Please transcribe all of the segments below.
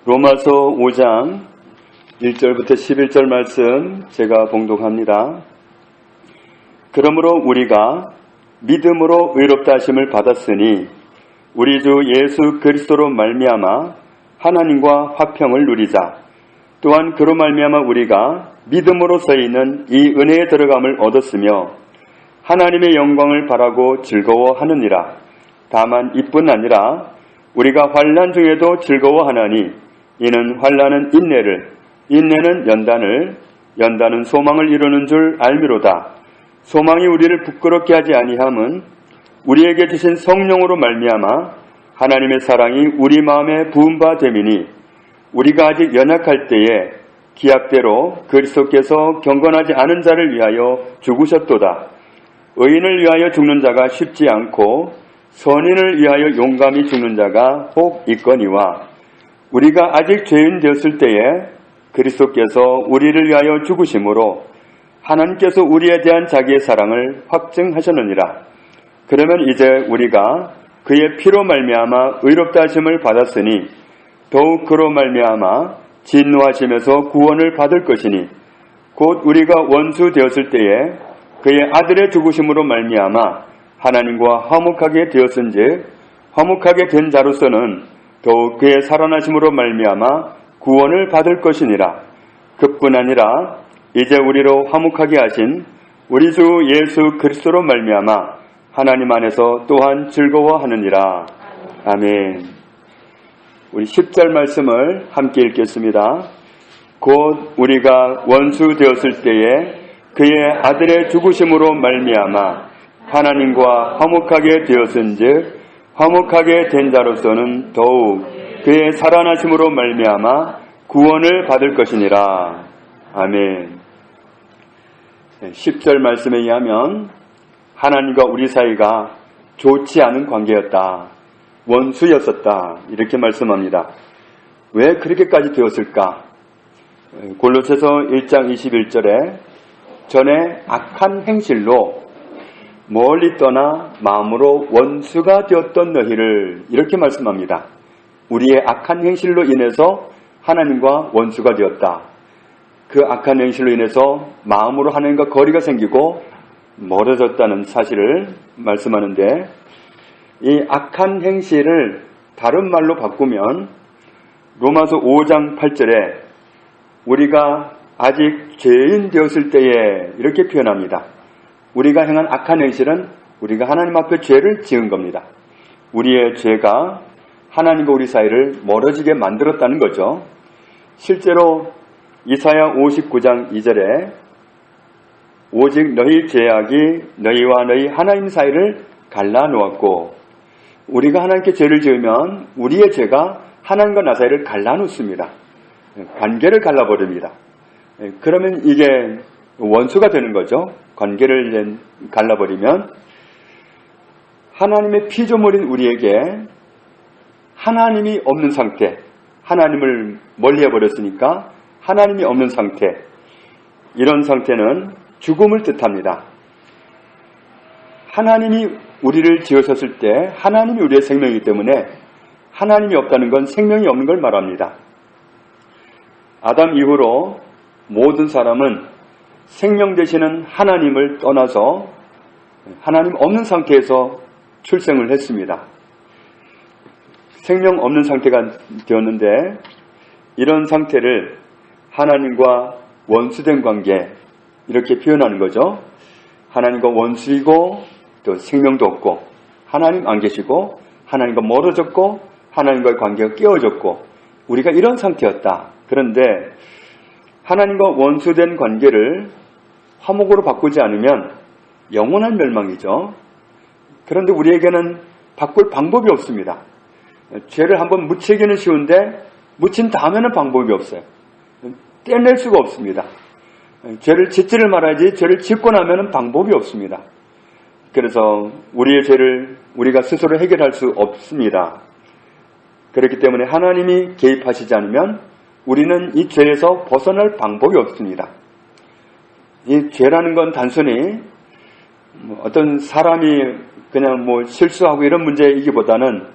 로마서 5장 1절부터 11절 말씀 제가 봉독합니다. 그러므로 우리가 믿음으로 의롭다 하심을 받았으니 우리 주 예수 그리스도로 말미암아 하나님과 화평을 누리자. 또한 그로 말미암아 우리가 믿음으로 서 있는 이 은혜에 들어감을 얻었으며 하나님의 영광을 바라고 즐거워하느니라. 다만 이뿐 아니라 우리가 환난 중에도 즐거워하나니 이는 환난은 인내를, 인내는 연단을, 연단은 소망을 이루는 줄 알미로다. 소망이 우리를 부끄럽게 하지 아니함은 우리에게 주신 성령으로 말미암아 하나님의 사랑이 우리 마음에 부은 바 됨이니 우리가 아직 연약할 때에 기약대로 그리스도께서 경건하지 않은 자를 위하여 죽으셨도다. 의인을 위하여 죽는 자가 쉽지 않고 선인을 위하여 용감히 죽는 자가 혹 있거니와 우리가 아직 죄인 되었을 때에 그리스도께서 우리를 위하여 죽으심으로 하나님께서 우리에 대한 자기의 사랑을 확증하셨느니라. 그러면 이제 우리가 그의 피로 말미암아 의롭다 하심을 받았으니 더욱 그로 말미암아 진노하심에서 구원을 받을 것이니 곧 우리가 원수 되었을 때에 그의 아들의 죽으심으로 말미암아 하나님과 화목하게 되었은즉 화목하게 된 자로서는 더욱 그의 살아나심으로 말미암아 구원을 받을 것이니라. 그뿐 아니라 이제 우리로 화목하게 하신 우리 주 예수 그리스도로 말미암아 하나님 안에서 또한 즐거워하느니라. 아멘. 우리 10절 말씀을 함께 읽겠습니다. 곧 우리가 원수 되었을 때에 그의 아들의 죽으심으로 말미암아 하나님과 화목하게 되었은즉 화목하게 된 자로서는 더욱 그의 살아나심으로 말미암아 구원을 받을 것이니라. 아멘. 10절 말씀에 의하면 하나님과 우리 사이가 좋지 않은 관계였다. 원수였었다. 이렇게 말씀합니다. 왜 그렇게까지 되었을까? 골로새서 1장 21절에 전에 악한 행실로 멀리 떠나 마음으로 원수가 되었던 너희를 이렇게 말씀합니다. 우리의 악한 행실로 인해서 하나님과 원수가 되었다. 그 악한 행실로 인해서 마음으로 하나님과 거리가 생기고 멀어졌다는 사실을 말씀하는데 이 악한 행실을 다른 말로 바꾸면 로마서 5장 8절에 우리가 아직 죄인 되었을 때에 이렇게 표현합니다. 우리가 행한 악한 행실은 우리가 하나님 앞에 죄를 지은 겁니다. 우리의 죄가 하나님과 우리 사이를 멀어지게 만들었다는 거죠. 실제로 이사야 59장 2절에 오직 너희 죄악이 너희와 너희 하나님 사이를 갈라놓았고 우리가 하나님께 죄를 지으면 우리의 죄가 하나님과 나 사이를 갈라놓습니다. 관계를 갈라버립니다. 그러면 이게 원수가 되는 거죠. 관계를 갈라버리면 하나님의 피조물인 우리에게 하나님이 없는 상태, 하나님을 멀리해버렸으니까 하나님이 없는 상태, 이런 상태는 죽음을 뜻합니다. 하나님이 우리를 지으셨을 때 하나님이 우리의 생명이기 때문에 하나님이 없다는 건 생명이 없는 걸 말합니다. 아담 이후로 모든 사람은 생명 되시는 하나님을 떠나서 하나님 없는 상태에서 출생을 했습니다. 생명 없는 상태가 되었는데 이런 상태를 하나님과 원수된 관계 이렇게 표현하는 거죠. 하나님과 원수이고 또 생명도 없고 하나님 안 계시고 하나님과 멀어졌고 하나님과의 관계가 깨어졌고 우리가 이런 상태였다. 그런데 하나님과 원수된 관계를 화목으로 바꾸지 않으면 영원한 멸망이죠. 그런데 우리에게는 바꿀 방법이 없습니다. 죄를 한번 묻히기는 쉬운데 묻힌 다음에는 방법이 없어요. 떼낼 수가 없습니다. 죄를 짓지를 말아야지 죄를 짓고 나면은 방법이 없습니다. 그래서 우리의 죄를 우리가 스스로 해결할 수 없습니다. 그렇기 때문에 하나님이 개입하시지 않으면 우리는 이 죄에서 벗어날 방법이 없습니다. 이 죄라는 건 단순히 어떤 사람이 그냥 실수하고 이런 문제이기보다는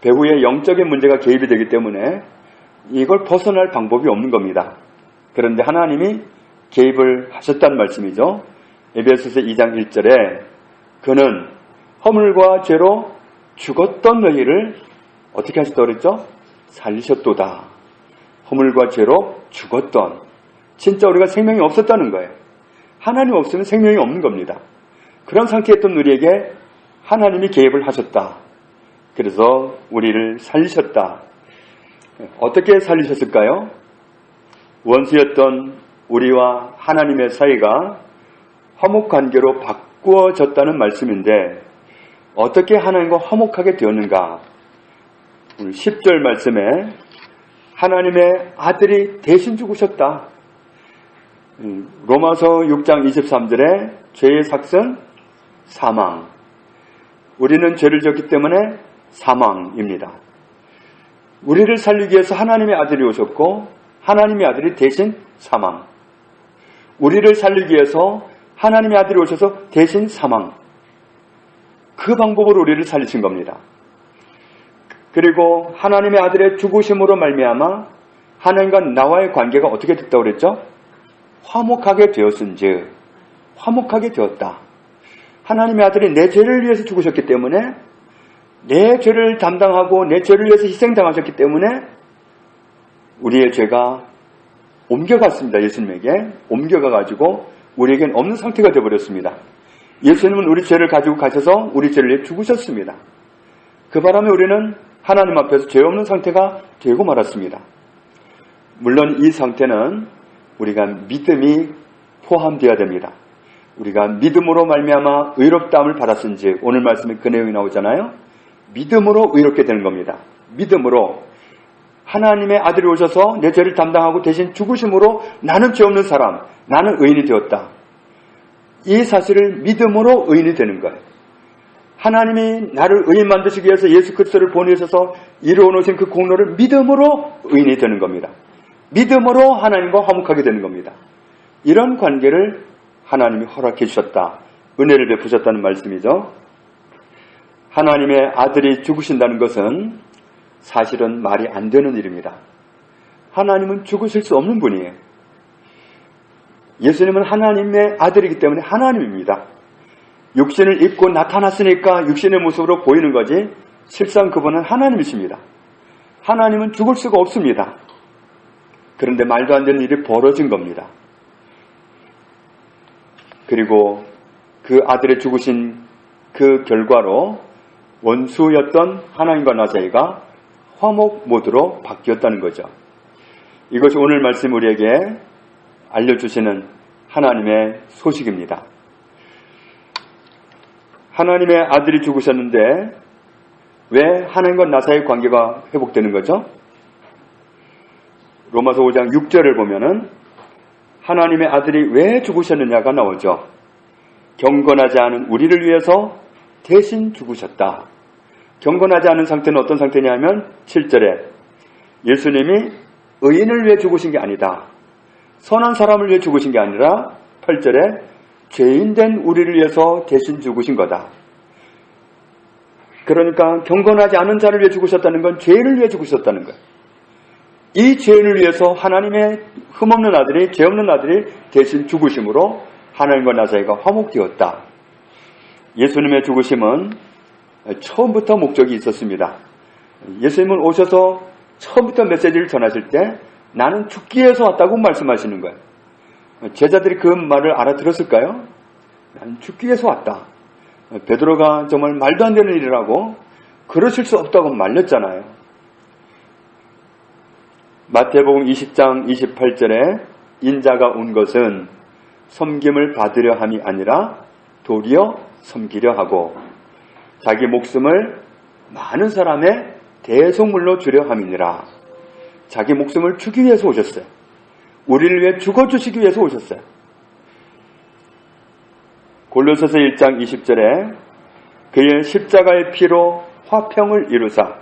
배후에 영적인 문제가 개입이 되기 때문에 이걸 벗어날 방법이 없는 겁니다. 그런데 하나님이 개입을 하셨다는 말씀이죠. 에베소서 2장 1절에 그는 허물과 죄로 죽었던 너희를 어떻게 하셨다고 그랬죠? 살리셨도다. 허물과 죄로 죽었던, 진짜 우리가 생명이 없었다는 거예요. 하나님 없으면 생명이 없는 겁니다. 그런 상태였던 우리에게 하나님이 개입을 하셨다. 그래서 우리를 살리셨다. 어떻게 살리셨을까요? 원수였던 우리와 하나님의 사이가 화목관계로 바꾸어졌다는 말씀인데 어떻게 하나님과 화목하게 되었는가? 10절 말씀에 하나님의 아들이 대신 죽으셨다. 로마서 6장 23절에 죄의 삭은 사망. 우리는 죄를 졌기 때문에 사망입니다. 우리를 살리기 위해서 하나님의 아들이 오셨고 하나님의 아들이 대신 사망. 우리를 살리기 위해서 하나님의 아들이 오셔서 대신 사망. 그 방법으로 우리를 살리신 겁니다. 그리고 하나님의 아들의 죽으심으로 말미암아 하나님과 나와의 관계가 어떻게 됐다고 그랬죠? 화목하게 되었은즉, 화목하게 되었다. 하나님의 아들이 내 죄를 위해서 죽으셨기 때문에, 내 죄를 담당하고 내 죄를 위해서 희생당하셨기 때문에 우리의 죄가 옮겨갔습니다. 예수님에게 옮겨가가지고 우리에겐 없는 상태가 되어버렸습니다. 예수님은 우리 죄를 가지고 가셔서 우리 죄를 위해 죽으셨습니다. 그 바람에 우리는 하나님 앞에서 죄 없는 상태가 되고 말았습니다. 물론 이 상태는 우리가 믿음이 포함되어야 됩니다. 우리가 믿음으로 말미암아 의롭다함을 받았은즉, 오늘 말씀에 그 내용이 나오잖아요. 믿음으로 의롭게 되는 겁니다. 믿음으로 하나님의 아들이 오셔서 내 죄를 담당하고 대신 죽으심으로 나는 죄 없는 사람, 나는 의인이 되었다. 이 사실을 믿음으로 의인이 되는 거예요. 하나님이 나를 의인 만드시기 위해서 예수 그리스도를 보내셔서 이루어 놓으신 그 공로를 믿음으로 의인이 되는 겁니다. 믿음으로 하나님과 화목하게 되는 겁니다. 이런 관계를 하나님이 허락해 주셨다. 은혜를 베푸셨다는 말씀이죠. 하나님의 아들이 죽으신다는 것은 사실은 말이 안 되는 일입니다. 하나님은 죽으실 수 없는 분이에요. 예수님은 하나님의 아들이기 때문에 하나님입니다. 육신을 입고 나타났으니까 육신의 모습으로 보이는 거지 실상 그분은 하나님이십니다. 하나님은 죽을 수가 없습니다. 그런데 말도 안 되는 일이 벌어진 겁니다. 그리고 그 아들의 죽으신 그 결과로 원수였던 하나님과 나 사이가 화목 모드로 바뀌었다는 거죠. 이것이 오늘 말씀 우리에게 알려주시는 하나님의 소식입니다. 하나님의 아들이 죽으셨는데 왜 하나님과 나 사이의 관계가 회복되는 거죠? 로마서 5장 6절을 보면은 하나님의 아들이 왜 죽으셨느냐가 나오죠. 경건하지 않은 우리를 위해서 대신 죽으셨다. 경건하지 않은 상태는 어떤 상태냐면 7절에 예수님이 의인을 위해 죽으신 게 아니다. 선한 사람을 위해 죽으신 게 아니라 8절에 죄인된 우리를 위해서 대신 죽으신 거다. 그러니까 경건하지 않은 자를 위해 죽으셨다는 건 죄인을 위해 죽으셨다는 거예요. 이 죄인을 위해서 하나님의 흠없는 아들이, 죄 없는 아들이 대신 죽으심으로 하나님과 나 사이가 화목되었다. 예수님의 죽으심은 처음부터 목적이 있었습니다. 예수님은 오셔서 처음부터 메시지를 전하실 때 나는 죽기 위해서 왔다고 말씀하시는 거예요. 제자들이 그 말을 알아들었을까요? 나는 죽기 위해서 왔다. 베드로가 정말 말도 안 되는 일이라고 그러실 수 없다고 말렸잖아요. 마태복음 20장 28절에 인자가 온 것은 섬김을 받으려 함이 아니라 도리어 섬기려 하고 자기 목숨을 많은 사람의 대속물로 주려 함이니라. 자기 목숨을 주기 위해서 오셨어요. 우리를 위해 죽어주시기 위해서 오셨어요. 골로새서 1장 20절에 그의 십자가의 피로 화평을 이루사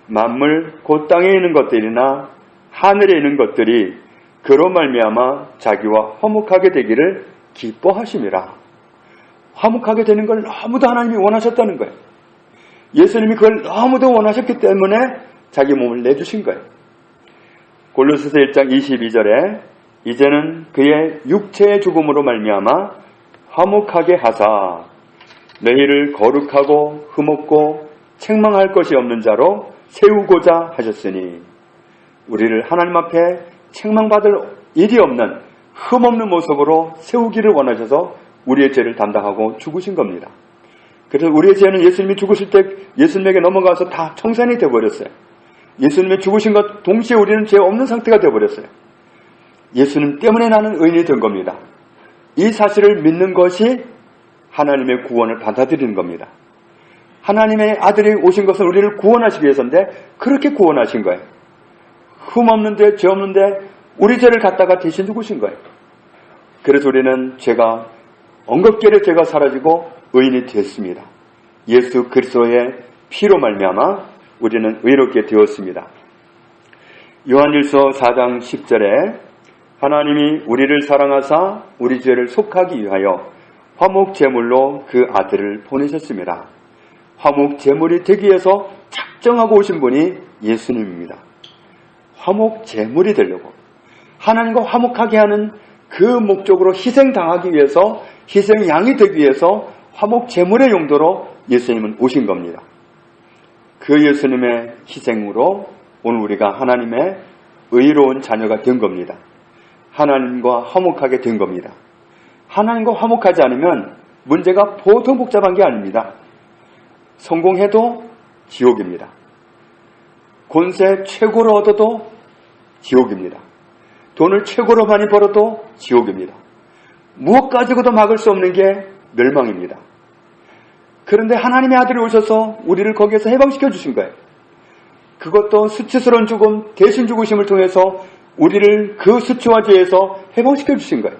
만물 곧 땅에 있는 것들이나 하늘에 있는 것들이 그로 말미암아 자기와 화목하게 되기를 기뻐하심이라. 화목하게 되는 걸 너무도 하나님이 원하셨다는 거예요. 예수님이 그걸 너무도 원하셨기 때문에 자기 몸을 내주신 거예요. 골로새서 1장 22절에 이제는 그의 육체의 죽음으로 말미암아 화목하게 하사 너희를 거룩하고 흠없고 책망할 것이 없는 자로 세우고자 하셨으니, 우리를 하나님 앞에 책망받을 일이 없는 흠없는 모습으로 세우기를 원하셔서 우리의 죄를 담당하고 죽으신 겁니다. 그래서 우리의 죄는 예수님이 죽으실 때 예수님에게 넘어가서 다 청산이 되어버렸어요. 예수님이 죽으신 것 동시에 우리는 죄 없는 상태가 되어버렸어요. 예수님 때문에 나는 의인이 된 겁니다. 이 사실을 믿는 것이 하나님의 구원을 받아들이는 겁니다. 하나님의 아들이 오신 것은 우리를 구원하시기 위해서인데 그렇게 구원하신 거예요. 흠 없는데 죄 없는데 우리 죄를 갖다가 대신 죽으신 거예요. 그래서 우리는 죄가 엉겁게를 죄가 사라지고 의인이 됐습니다. 예수 그리스도의 피로 말미암아 우리는 의롭게 되었습니다. 요한일서 4장 10절에 하나님이 우리를 사랑하사 우리 죄를 속하기 위하여 화목제물로 그 아들을 보내셨습니다. 화목제물이 되기 위해서 작정하고 오신 분이 예수님입니다. 화목제물이 되려고 하나님과 화목하게 하는 그 목적으로 희생당하기 위해서, 희생양이 되기 위해서 화목제물의 용도로 예수님은 오신 겁니다. 그 예수님의 희생으로 오늘 우리가 하나님의 의로운 자녀가 된 겁니다. 하나님과 화목하게 된 겁니다. 하나님과 화목하지 않으면 문제가 보통 복잡한 게 아닙니다. 성공해도 지옥입니다. 권세 최고로 얻어도 지옥입니다. 돈을 최고로 많이 벌어도 지옥입니다. 무엇 가지고도 막을 수 없는 게 멸망입니다. 그런데 하나님의 아들이 오셔서 우리를 거기에서 해방시켜 주신 거예요. 그것도 수치스러운 죽음, 대신 죽으심을 통해서 우리를 그 수치와 죄에서 해방시켜 주신 거예요.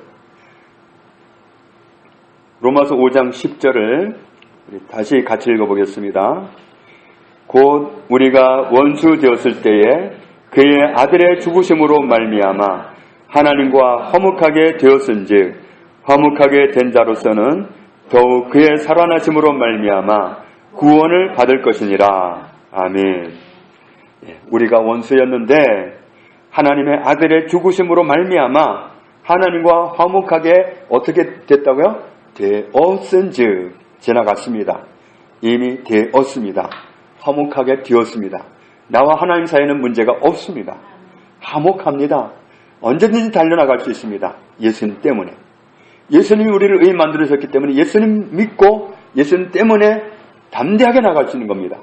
로마서 5장 10절을 다시 같이 읽어보겠습니다. 곧 우리가 원수 되었을 때에 그의 아들의 죽으심으로 말미암아 하나님과 화목하게 되었은즉 화목하게 된 자로서는 더욱 그의 살아나심으로 말미암아 구원을 받을 것이니라. 아멘. 우리가 원수였는데 하나님의 아들의 죽으심으로 말미암아 하나님과 화목하게 어떻게 됐다고요? 되었은즉 지나갔습니다. 이미 되었습니다. 화목하게 되었습니다. 나와 하나님 사이에는 문제가 없습니다. 화목합니다. 언제든지 달려나갈 수 있습니다. 예수님 때문에. 예수님이 우리를 의인 만들어주셨기 때문에 예수님 믿고 예수님 때문에 담대하게 나갈 수 있는 겁니다.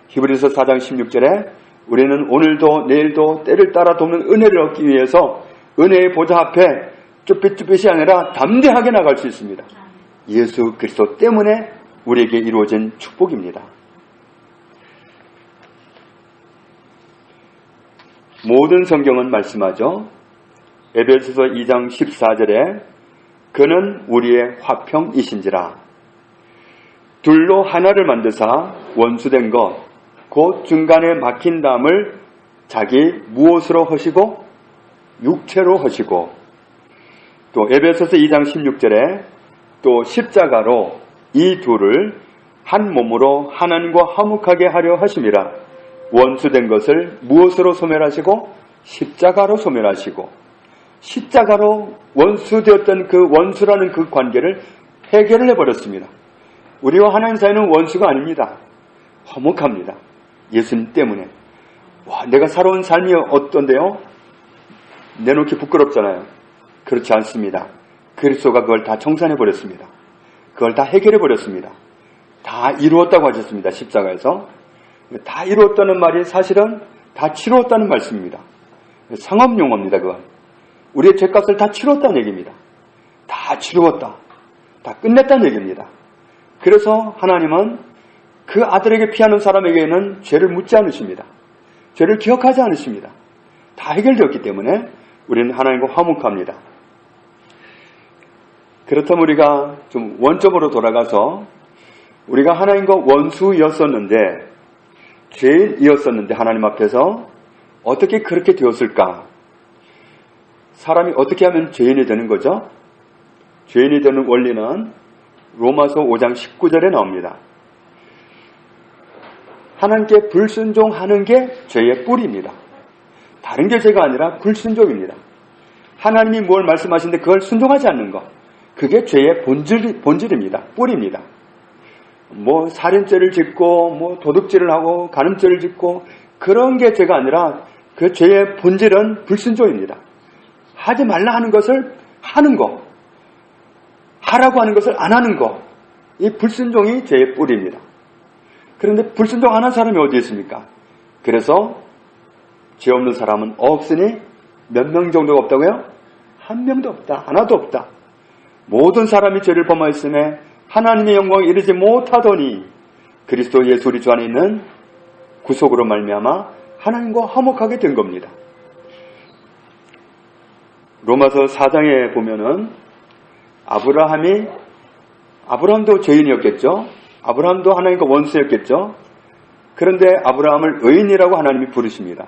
히브리서 4장 16절에 우리는 오늘도 내일도 때를 따라 돕는 은혜를 얻기 위해서 은혜의 보좌 앞에 쭈삣쭈삣이 아니라 담대하게 나갈 수 있습니다. 예수 그리스도 때문에 우리에게 이루어진 축복입니다. 모든 성경은 말씀하죠. 에베소서 2장 14절에 그는 우리의 화평이신지라. 둘로 하나를 만드사 원수된 것 곧 중간에 막힌 담을 자기 무엇으로 하시고 육체로 하시고, 또 에베소서 2장 16절에 또 십자가로 이 둘을 한 몸으로 하나님과 화목하게 하려 하심이라. 원수된 것을 무엇으로 소멸하시고 십자가로 소멸하시고, 십자가로 원수되었던 그 원수라는 그 관계를 해결을 해버렸습니다. 우리와 하나님 사이는 원수가 아닙니다. 화목합니다. 예수님 때문에. 와, 내가 살아온 삶이 어떤데요? 내놓기 부끄럽잖아요. 그렇지 않습니다. 그리스도가 그걸 다 청산해버렸습니다. 그걸 다 해결해버렸습니다. 다 이루었다고 하셨습니다. 십자가에서. 다 이루었다는 말이 사실은 다 치루었다는 말씀입니다. 상업용어입니다. 그건. 우리의 죄값을 다 치루었다는 얘기입니다. 다 치루었다. 다 끝냈다는 얘기입니다. 그래서 하나님은 그 아들에게 피하는 사람에게는 죄를 묻지 않으십니다. 죄를 기억하지 않으십니다. 다 해결되었기 때문에 우리는 하나님과 화목합니다. 그렇다면 우리가 좀 원점으로 돌아가서 우리가 하나님과 원수였었는데, 죄인이었었는데 하나님 앞에서 어떻게 그렇게 되었을까? 사람이 어떻게 하면 죄인이 되는 거죠? 죄인이 되는 원리는 로마서 5장 19절에 나옵니다. 하나님께 불순종하는 게 죄의 뿌리입니다. 다른 게 죄가 아니라 불순종입니다. 하나님이 뭘 말씀하시는데 그걸 순종하지 않는 것. 그게 죄의 본질입니다. 뿌리입니다. 뭐 살인죄를 짓고 뭐 도둑질을 하고 간음죄를 짓고 그런 게 죄가 아니라 그 죄의 본질은 불순종입니다. 하지 말라 하는 것을 하는 것, 하라고 하는 것을 안 하는 것, 이 불순종이 죄의 뿌리입니다. 그런데 불순종 안 한 사람이 어디 있습니까? 그래서 죄 없는 사람은 없으니 몇 명 정도가 없다고요? 한 명도 없다. 하나도 없다. 모든 사람이 죄를 범하였음에 하나님의 영광에 이르지 못하더니 그리스도 예수 우리 주 안에 있는 구속으로 말미암아 하나님과 화목하게 된 겁니다. 로마서 4장에 보면은 아브라함도 죄인이었겠죠. 아브라함도 하나님과 원수였겠죠. 그런데 아브라함을 의인이라고 하나님이 부르십니다.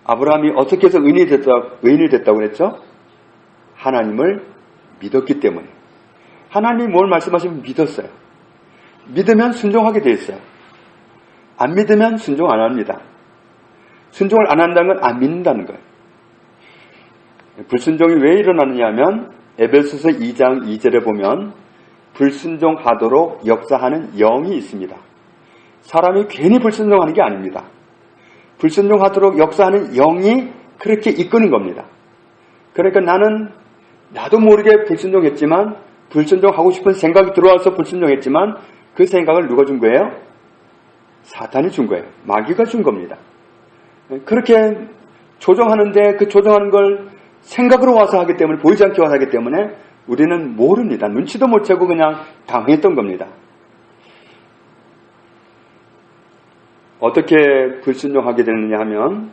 아브라함이 어떻게 해서 의인이 됐다고 그랬죠? 하나님을 믿었기 때문에. 하나님이 뭘 말씀하시면 믿었어요. 믿으면 순종하게 돼 있어요. 안 믿으면 순종 안 합니다. 순종을 안 한다는 건 안 믿는다는 거예요. 불순종이 왜 일어나느냐 하면 에베소서 2장 2절에 보면 불순종하도록 역사하는 영이 있습니다. 사람이 괜히 불순종하는 게 아닙니다. 불순종하도록 역사하는 영이 그렇게 이끄는 겁니다. 그러니까 나도 모르게 불순종했지만 불순종하고 싶은 생각이 들어와서 불순종했지만 그 생각을 누가 준 거예요? 사탄이 준 거예요. 마귀가 준 겁니다. 그렇게 조정하는데 그 조정하는 걸 생각으로 와서 하기 때문에 보이지 않게 와서 하기 때문에 우리는 모릅니다. 눈치도 못 채고 그냥 당했던 겁니다. 어떻게 불순종하게 되느냐 하면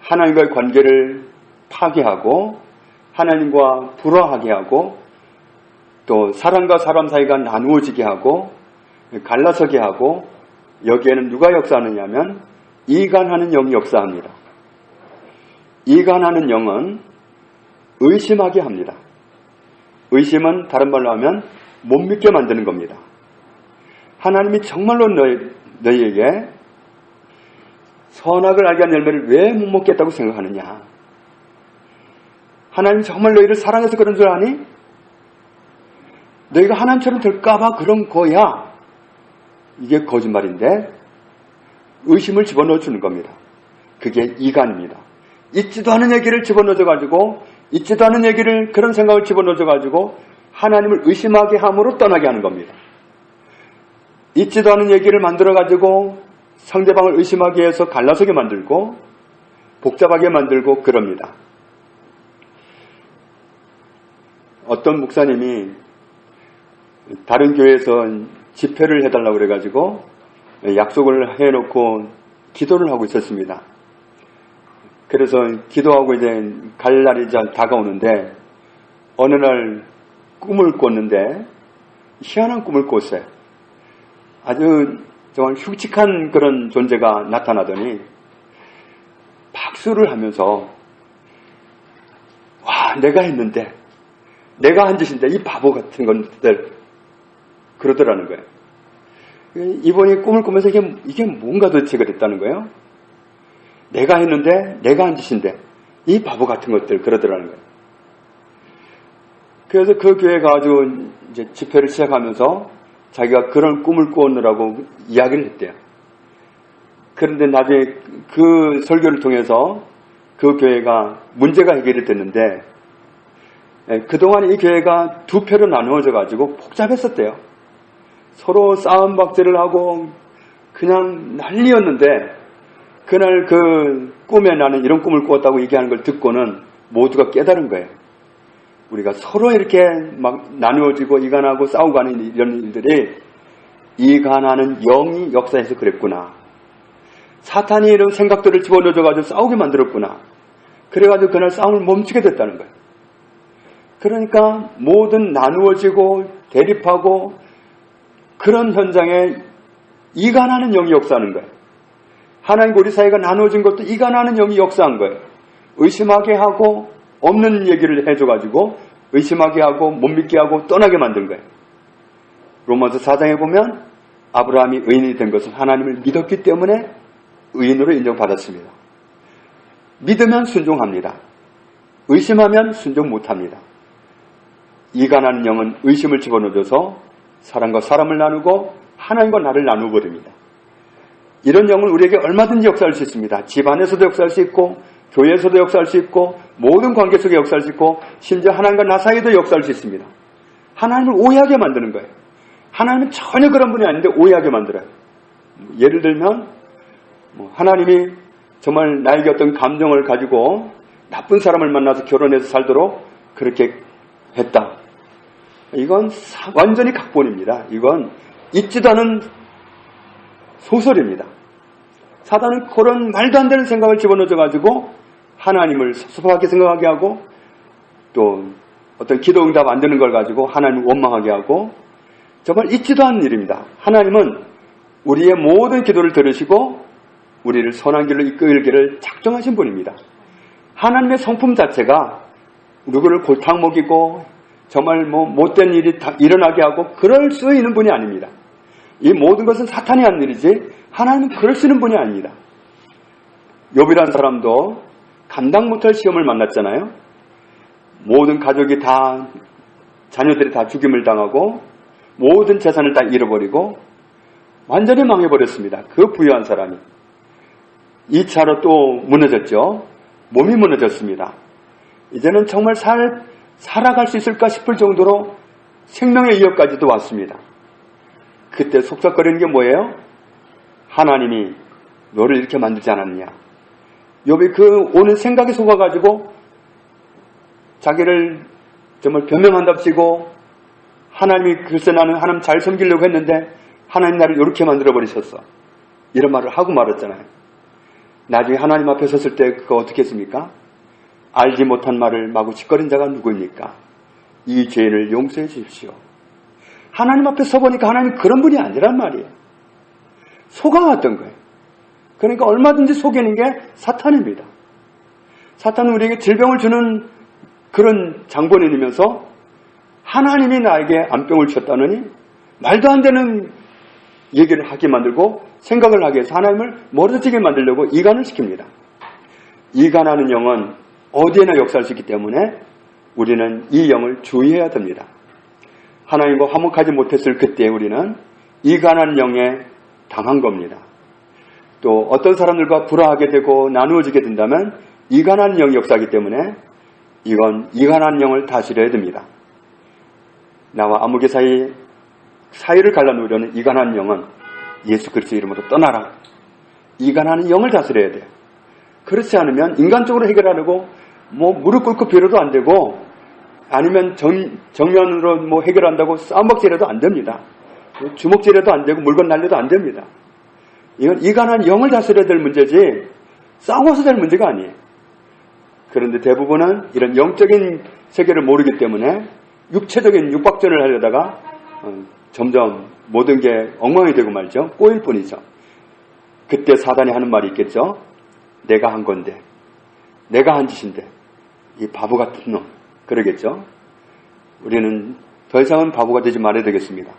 하나님과의 관계를 파괴하고 하나님과 불화하게 하고 또 사람과 사람 사이가 나누어지게 하고 갈라서게 하고 여기에는 누가 역사하느냐 하면 이간하는 영이 역사합니다. 이간하는 영은 의심하게 합니다. 의심은 다른 말로 하면 못 믿게 만드는 겁니다. 하나님이 정말로 너희에게 선악을 알게 한 열매를 왜 못 먹겠다고 생각하느냐? 하나님이 정말 너희를 사랑해서 그런 줄 아니? 너희가 하나님처럼 될까봐 그런 거야. 이게 거짓말인데 의심을 집어넣어 주는 겁니다. 그게 이간입니다. 있지도 않은 얘기를 집어넣어가지고 있지도 않은 얘기를 그런 생각을 집어넣어가지고 하나님을 의심하게 함으로 떠나게 하는 겁니다. 있지도 않은 얘기를 만들어가지고 상대방을 의심하게 해서 갈라서게 만들고 복잡하게 만들고 그럽니다. 어떤 목사님이 다른 교회에서 집회를 해달라고 그래가지고 약속을 해놓고 기도를 하고 있었습니다. 그래서 기도하고 이제 갈 날이 다가오는데 어느 날 꿈을 꿨는데 희한한 꿈을 꿨어요. 아주 정말 흉측한 그런 존재가 나타나더니 박수를 하면서 와 내가 했는데 내가 한 짓인데 이 바보 같은 것들 그러더라는 거예요. 이번에 꿈을 꾸면서 이게 뭔가 도대체 그랬다는 거예요. 내가 했는데 내가 한 짓인데 이 바보 같은 것들 그러더라는 거예요. 그래서 그 교회 가가지고 이제 집회를 시작하면서 자기가 그런 꿈을 꾸었느라고 이야기를 했대요. 그런데 나중에 그 설교를 통해서 그 교회가 문제가 해결이 됐는데 그동안 이 교회가 두 표로 나누어져 가지고 복잡했었대요. 서로 싸움박질을 하고 그냥 난리였는데 그날 그 꿈에 나는 이런 꿈을 꾸었다고 얘기하는 걸 듣고는 모두가 깨달은 거예요. 우리가 서로 이렇게 막 나누어지고 이간하고 싸우고 하는 이런 일들이 이간하는 영이 역사에서 그랬구나. 사탄이 이런 생각들을 집어넣어가지고 싸우게 만들었구나. 그래가지고 그날 싸움을 멈추게 됐다는 거예요. 그러니까 모든 나누어지고 대립하고 그런 현장에 이간하는 영이 역사하는 거예요. 하나님과 우리 사이가 나누어진 것도 이간하는 영이 역사한 거예요. 의심하게 하고 없는 얘기를 해줘가지고 의심하게 하고 못 믿게 하고 떠나게 만든 거예요. 로마서 4장에 보면 아브라함이 의인이 된 것은 하나님을 믿었기 때문에 의인으로 인정받았습니다. 믿으면 순종합니다. 의심하면 순종 못합니다. 이간하는 영은 의심을 집어넣어줘서 사람과 사람을 나누고 하나님과 나를 나누어버립니다. 이런 영은 우리에게 얼마든지 역사할 수 있습니다. 집안에서도 역사할 수 있고 교회에서도 역사할 수 있고 모든 관계 속에 역사할 수 있고 심지어 하나님과 나 사이에도 역사할 수 있습니다. 하나님을 오해하게 만드는 거예요. 하나님은 전혀 그런 분이 아닌데 오해하게 만들어요. 예를 들면 하나님이 정말 나에게 어떤 감정을 가지고 나쁜 사람을 만나서 결혼해서 살도록 그렇게 했다. 이건 완전히 각본입니다. 이건 있지도 않은 소설입니다. 사단은 그런 말도 안 되는 생각을 집어넣어가지고 하나님을 섭섭하게 생각하게 하고 또 어떤 기도 응답 안 되는 걸 가지고 하나님을 원망하게 하고 정말 있지도 않은 일입니다. 하나님은 우리의 모든 기도를 들으시고 우리를 선한 길로 이끌기를 작정하신 분입니다. 하나님의 성품 자체가 누구를 골탕 먹이고 정말 못된 일이 일어나게 하고 그럴 수 있는 분이 아닙니다. 이 모든 것은 사탄이 하는 일이지 하나님은 그럴 수 있는 분이 아닙니다. 욥이라는 사람도 감당 못할 시험을 만났잖아요. 모든 가족이 다 자녀들이 다 죽임을 당하고 모든 재산을 다 잃어버리고 완전히 망해버렸습니다. 그 부유한 사람이 2차로 또 무너졌죠. 몸이 무너졌습니다. 이제는 정말 살아갈 수 있을까 싶을 정도로 생명의 위협까지도 왔습니다. 그때 속삭거리는 게 뭐예요? 하나님이 너를 이렇게 만들지 않았냐. 욥이 그 오는 생각에 속아가지고 자기를 정말 변명한답시고 하나님이 글쎄 나는 하나님 잘 섬기려고 했는데 하나님 나를 이렇게 만들어버리셨어. 이런 말을 하고 말았잖아요. 나중에 하나님 앞에 섰을 때 그거 어떻게 했습니까? 알지 못한 말을 마구 짓거린 자가 누구입니까? 이 죄인을 용서해 주십시오. 하나님 앞에 서보니까 하나님 그런 분이 아니란 말이에요. 속아왔던 거예요. 그러니까 얼마든지 속이는 게 사탄입니다. 사탄은 우리에게 질병을 주는 그런 장본인이면서 하나님이 나에게 암병을 주셨다느니 말도 안 되는 얘기를 하게 만들고 생각을 하게 해서 하나님을 멀어지게 만들려고 이간을 시킵니다. 이간하는 영은 어디에나 역사할 수 있기 때문에 우리는 이 영을 주의해야 됩니다. 하나님과 화목하지 못했을 그때 우리는 이간한 영에 당한 겁니다. 또 어떤 사람들과 불화하게 되고 나누어지게 된다면 이간한 영이 역사하기 때문에 이건 이간한 영을 다스려야 됩니다. 나와 아무개 사이를 갈라놓으려는 이간한 영은 예수 그리스도 이름으로 떠나라. 이간하는 영을 다스려야 돼요. 그렇지 않으면 인간적으로 해결하려고 무릎 꿇고 빌어도 안 되고 아니면 정면으로 해결한다고 싸움박질해도 안 됩니다. 주먹질해도 안 되고 물건 날려도 안 됩니다. 이건 이간한 영을 다스려야 될 문제지 싸워서 될 문제가 아니에요. 그런데 대부분은 이런 영적인 세계를 모르기 때문에 육체적인 육박전을 하려다가 점점 모든 게 엉망이 되고 말이죠. 꼬일 뿐이죠. 그때 사단이 하는 말이 있겠죠. 내가 한 건데, 내가 한 짓인데 이 바보 같은 놈, 그러겠죠. 우리는 더 이상은 바보가 되지 말아야 되겠습니다.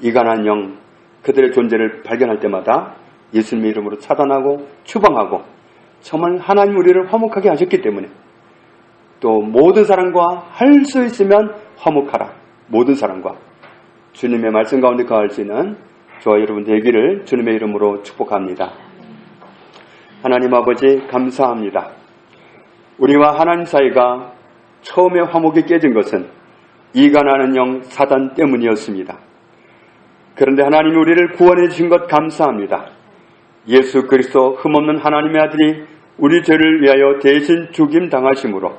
이간한 영, 그들의 존재를 발견할 때마다 예수님 이름으로 차단하고 추방하고 정말 하나님 우리를 화목하게 하셨기 때문에 또 모든 사람과 할 수 있으면 화목하라. 모든 사람과 주님의 말씀 가운데 거할 수 있는 저와 여러분 되기를 주님의 이름으로 축복합니다. 하나님 아버지 감사합니다. 우리와 하나님 사이가 처음에 화목이 깨진 것은 이간하는 영 사단 때문이었습니다. 그런데 하나님이 우리를 구원해 주신 것 감사합니다. 예수 그리스도 흠없는 하나님의 아들이 우리 죄를 위하여 대신 죽임 당하심으로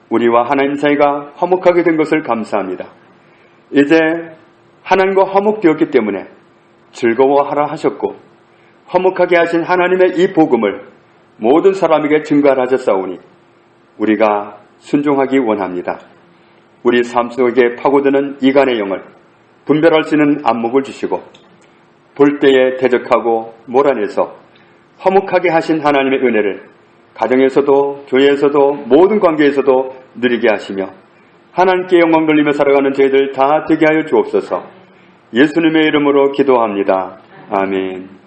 우리와 하나님 사이가 화목하게 된 것을 감사합니다. 이제 하나님과 화목되었기 때문에 즐거워하라 하셨고 화목하게 하신 하나님의 이 복음을 모든 사람에게 증거하셨사오니 우리가 순종하기 원합니다. 우리 삶 속에 파고드는 이간의 영을 분별할 수 있는 안목을 주시고 볼 때에 대적하고 몰아내서 화목하게 하신 하나님의 은혜를 가정에서도 교회에서도 모든 관계에서도 누리게 하시며 하나님께 영광 돌리며 살아가는 저희들 다 되게 하여 주옵소서. 예수님의 이름으로 기도합니다. 아멘.